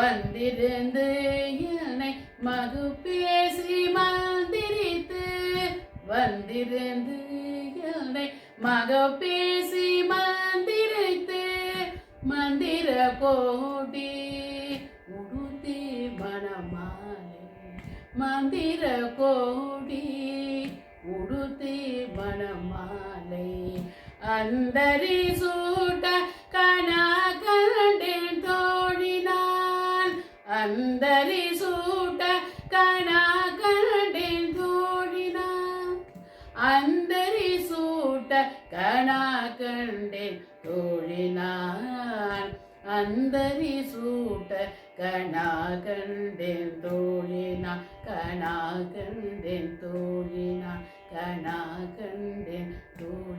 வந்திருந்து என்னை மது பேசி மந்திரித்து வந்திருந்து என்னை மக பேசி மந்திரித்து மந்திர கோடி உடுத்தி மணமாலை மந்திர கோடி உடுத்தி மணமாலை அந்தரி சூட்ட கனா கண்டேன் தோழினான் அந்தரி சூட்ட கனா கண்டேன் தோழினான் அந்தரி சூட்ட கனா கண்டேன் தோழினான் அந்தரி சூட்ட கனா கண்டேன் தோழினா கனா கண்டேன் தோழினா கனா கண்டேன் தோழினா.